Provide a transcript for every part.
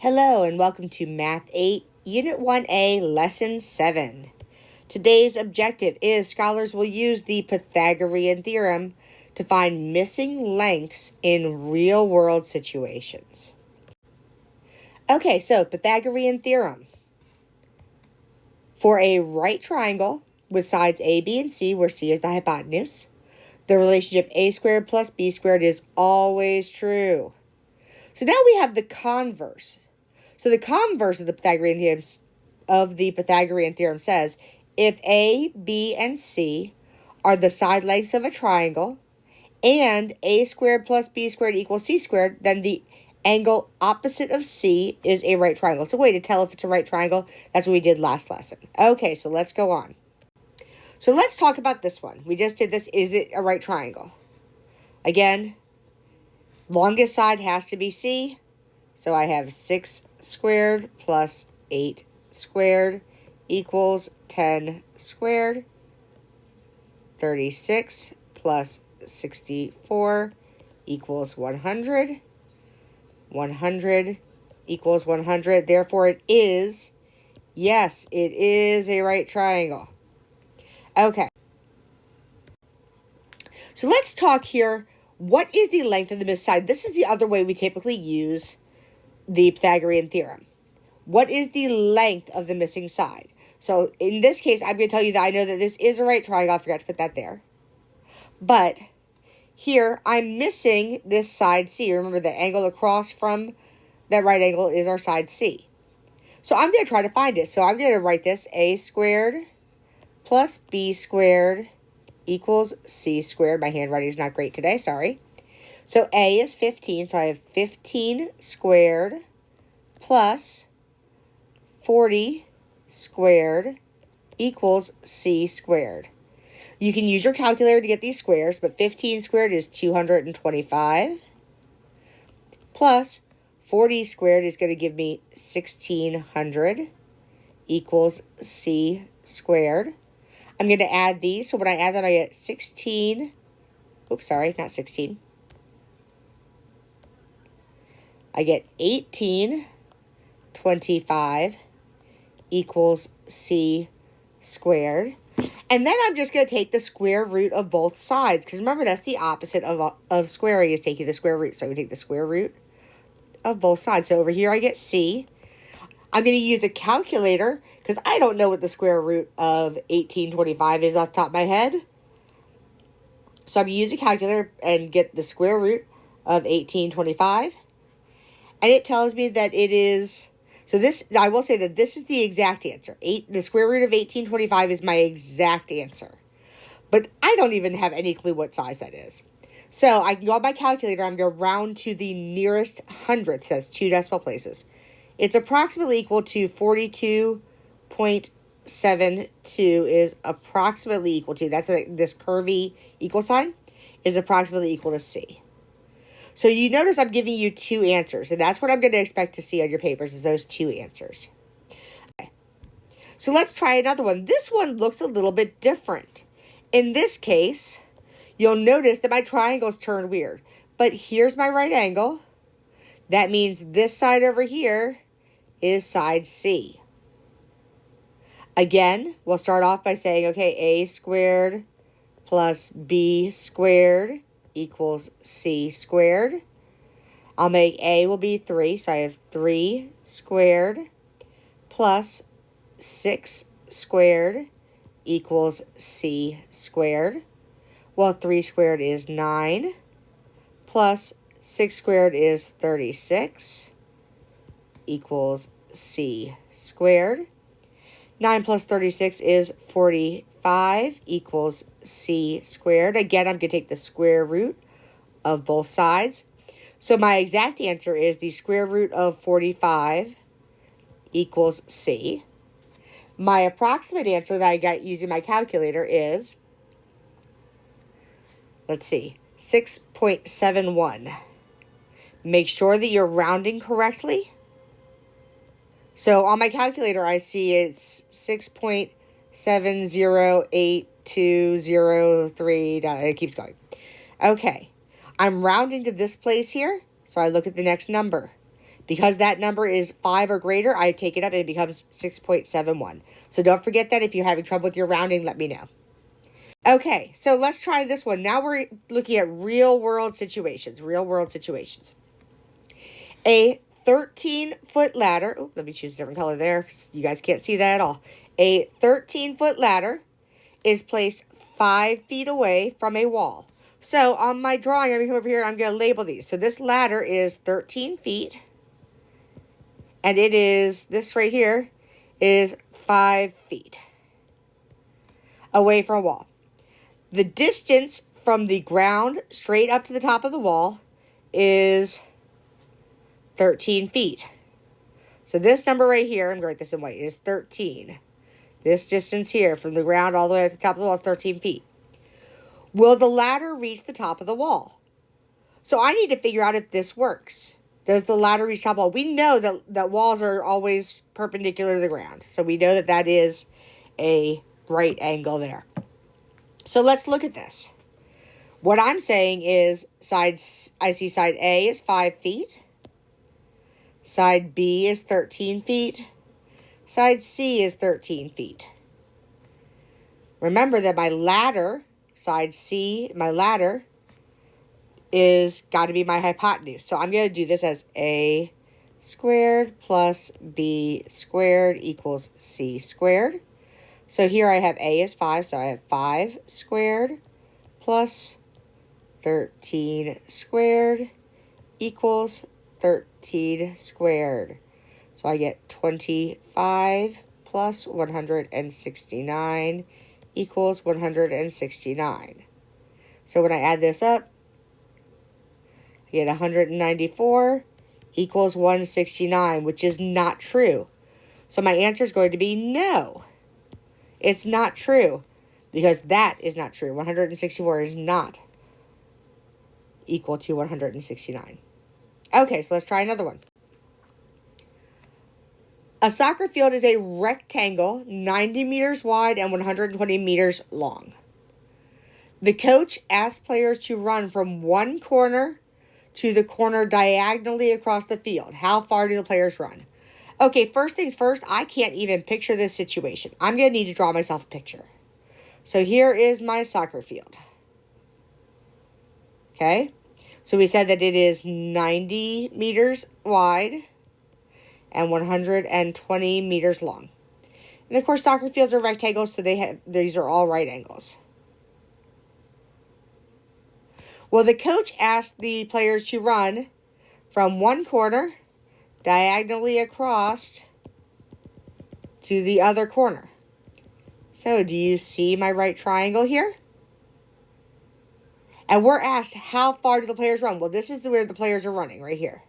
Hello and welcome to Math 8, Unit 1A, Lesson 7. Today's objective is scholars will use the Pythagorean theorem to find missing lengths in real-world situations. Okay, so Pythagorean theorem. For a right triangle with sides A, B, and C, where C is the hypotenuse, the relationship a squared plus b squared is always true. So now we have the converse. So the converse of the Pythagorean theorem says, if A, B, and C are the side lengths of a triangle, and a squared plus b squared equals c squared, then the angle opposite of C is a right triangle. It's a way to tell if it's a right triangle. That's what we did last lesson. Okay, so let's go on. So let's talk about this one. We just did this. Is it a right triangle? Again, longest side has to be C. So I have 6 squared plus 8 squared equals 10 squared. 36 plus 64 equals 100. 100 equals 100. Therefore, it is a right triangle. Okay. So let's talk here. What is the length of the missed side? This is the other way we typically use the Pythagorean theorem. What is the length of the missing side? So in this case, I'm going to tell you that I know that this is a right triangle. I forgot to put that there. But here, I'm missing this side C. Remember, the angle across from that right angle is our side C. So I'm going to try to find it. So I'm going to write this a squared plus b squared equals c squared. My handwriting is not great today, sorry. So a is 15, so I have 15 squared plus 40 squared equals c squared. You can use your calculator to get these squares, but 15 squared is 225 plus 40 squared is going to give me 1600 equals c squared. I'm going to add these, so when I add them, I get 16, oops, sorry, not 16. I get 1825 equals c squared. And then I'm just going to take the square root of both sides. Because remember, that's the opposite of squaring is taking the square root. So I'm going to take the square root of both sides. So over here I get c. I'm going to use a calculator because I don't know what the square root of 1825 is off the top of my head. So I'm going to use a calculator and get the square root of 1825. And it tells me that it is, so this, I will say that this is the exact answer. The square root of 1825 is my exact answer. But I don't even have any clue what size that is. So I can go on my calculator. I'm going to round to the nearest hundredth. Says 2 decimal places. It's approximately equal to 42.72 is approximately equal to, that's this curvy equal sign, is approximately equal to C. So you notice I'm giving you 2 answers, and that's what I'm going to expect to see on your papers is those 2 answers. Okay. So let's try another one. This one looks a little bit different. In this case, you'll notice that my triangles turn weird. But here's my right angle. That means this side over here is side C. Again, we'll start off by saying, okay, a squared plus b squared equals c squared. I'll make a will be 3, so I have 3 squared plus 6 squared equals c squared. Well, 3 squared is 9 plus 6 squared is 36 equals c squared. 9 plus 36 is 45 equals c squared. Again, I'm going to take the square root of both sides. So my exact answer is the square root of 45 equals c. My approximate answer that I got using my calculator is, let's see, 6.71. Make sure that you're rounding correctly. So on my calculator, I see it's 6.708203. It keeps going. Okay. I'm rounding to this place here, so I look at the next number. Because that number is 5 or greater, I take it up and it becomes 6.71. So don't forget that. If you're having trouble with your rounding, let me know. Okay, so let's try this one. Now we're looking at real-world situations. Real-world situations. A 13-foot ladder. Oh, let me choose a different color there. You guys can't see that at all. A 13-foot ladder is placed 5 feet away from a wall. So on my drawing, I'm going to come over here. I'm going to label these. So this ladder is 13 feet. And it is, this right here, is 5 feet away from a wall. The distance from the ground straight up to the top of the wall is 13 feet. So this number right here, I'm going to write this in white, is 13. This distance here from the ground all the way up to the top of the wall is 13 feet. Will the ladder reach the top of the wall? So I need to figure out if this works. Does the ladder reach the top of the wall? We know that walls are always perpendicular to the ground. So we know that that is a right angle there. So let's look at this. What I'm saying is I see side A is 5 feet. Side B is 13 feet. Side C is 13 feet. Remember that my ladder, side C, my ladder, is got to be my hypotenuse. So I'm going to do this as A squared plus B squared equals C squared. So here I have A is 5, so I have 5 squared plus 13 squared equals 13 squared. So I get 25 plus 169 equals 169. So when I add this up, I get 194 equals 169, which is not true. So my answer is going to be no. It's not true, because that is not true. 164 is not equal to 169. Okay, so let's try another one. A soccer field is a rectangle 90 meters wide and 120 meters long. The coach asks players to run from one corner to the corner diagonally across the field. How far do the players run? Okay, first things first, I can't even picture this situation. I'm going to need to draw myself a picture. So here is my soccer field. Okay, so we said that it is 90 meters wide and 120 meters long. And of course, soccer fields are rectangles, so these are all right angles. Well, the coach asked the players to run from one corner diagonally across to the other corner. So do you see my right triangle here? And we're asked, how far do the players run? Well, this is where the players are running, right here.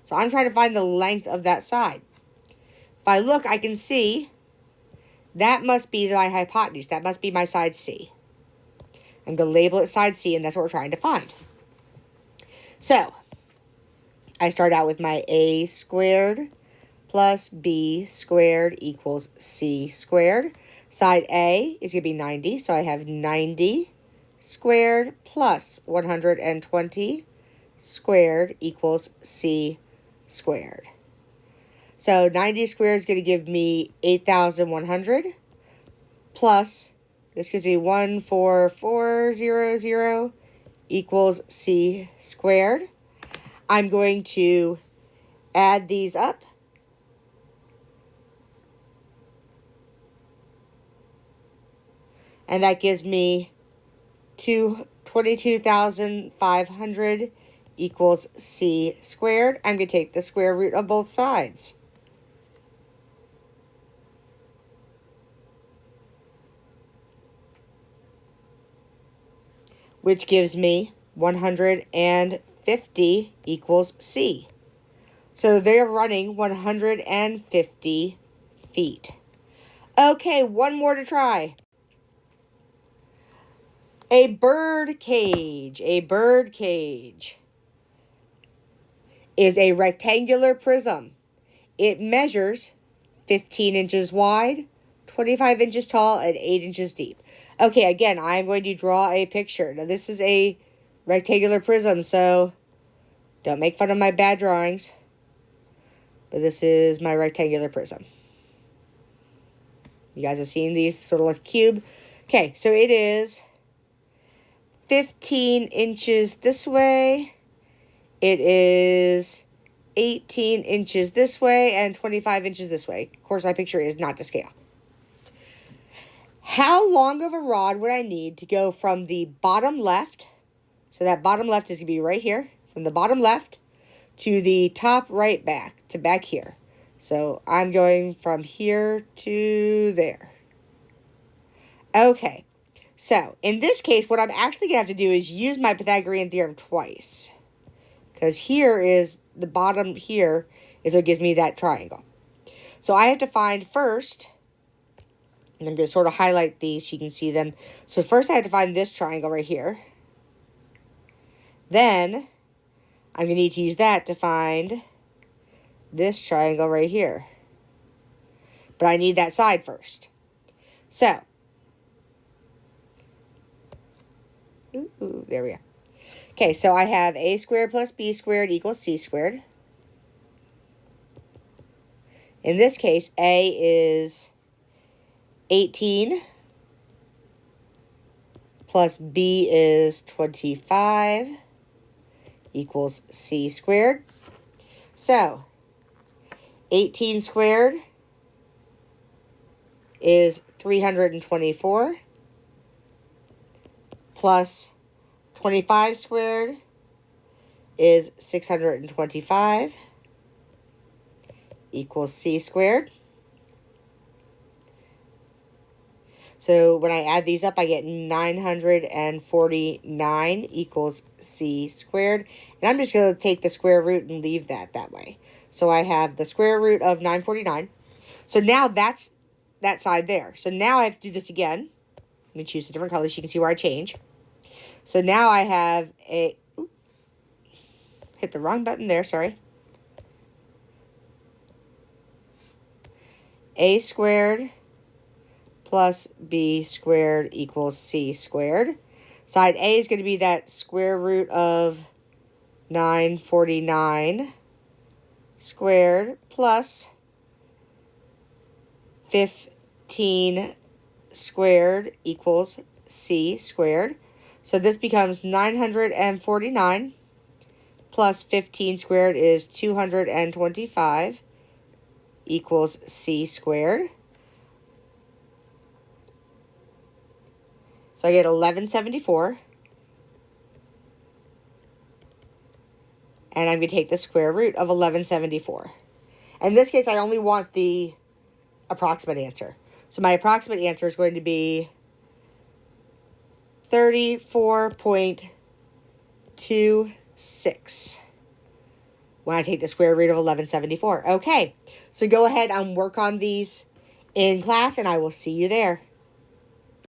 So I'm trying to find the length of that side. If I look, I can see that must be my hypotenuse. That must be my side C. I'm going to label it side C, and that's what we're trying to find. So I start out with my A squared plus B squared equals C squared. Side A is going to be 90, so I have 90 squared plus 120 squared equals C squared. So 90 squared is going to give me 8,100 plus, this gives me 14400 equals C squared. I'm going to add these up. And that gives me 22,500 equals C squared. I'm going to take the square root of both sides. Which gives me 150 equals C. So they're running 150 feet. Okay, one more to try. A bird cage. A bird cage is a rectangular prism. It measures 15 inches wide, 25 inches tall, and 8 inches deep. Okay, again, I'm going to draw a picture. Now, this is a rectangular prism, so don't make fun of my bad drawings. but this is my rectangular prism. You guys have seen these sort of like a cube. Okay, so it is 15 inches this way. It is 18 inches this way and 25 inches this way. Of course, my picture is not to scale. How long of a rod would I need to go from the bottom left, so that bottom left is going to be right here, from the bottom left to the top right back, to back here. So I'm going from here to there. Okay, so in this case, what I'm actually going to have to do is use my Pythagorean theorem twice. Because here is, the bottom here is what gives me that triangle. So I have to find first, and I'm going to sort of highlight these so you can see them. So first I have to find this triangle right here. Then I'm going to need to use that to find this triangle right here. But I need that side first. So, there we go. Okay, so I have a squared plus b squared equals c squared. In this case, a is 18 plus b is 25 equals c squared. So, 18 squared is 324 plus 25 squared is 625 equals c squared. So when I add these up, I get 949 equals c squared. And I'm just going to take the square root and leave that way. So I have the square root of 949. So now that's that side there. So now I have to do this again. Let me choose a different color so you can see where I change. So now I have a... hit the wrong button there, sorry. A squared plus b squared equals c squared. Side A is going to be that square root of 949 squared plus 15 squared equals c squared. So this becomes 949 plus 15 squared is 225 equals c squared. So I get 1174. And I'm going to take the square root of 1174. In this case, I only want the approximate answer. So my approximate answer is going to be 34.26 when I take the square root of 1174. Okay, so go ahead and work on these in class, and I will see you there.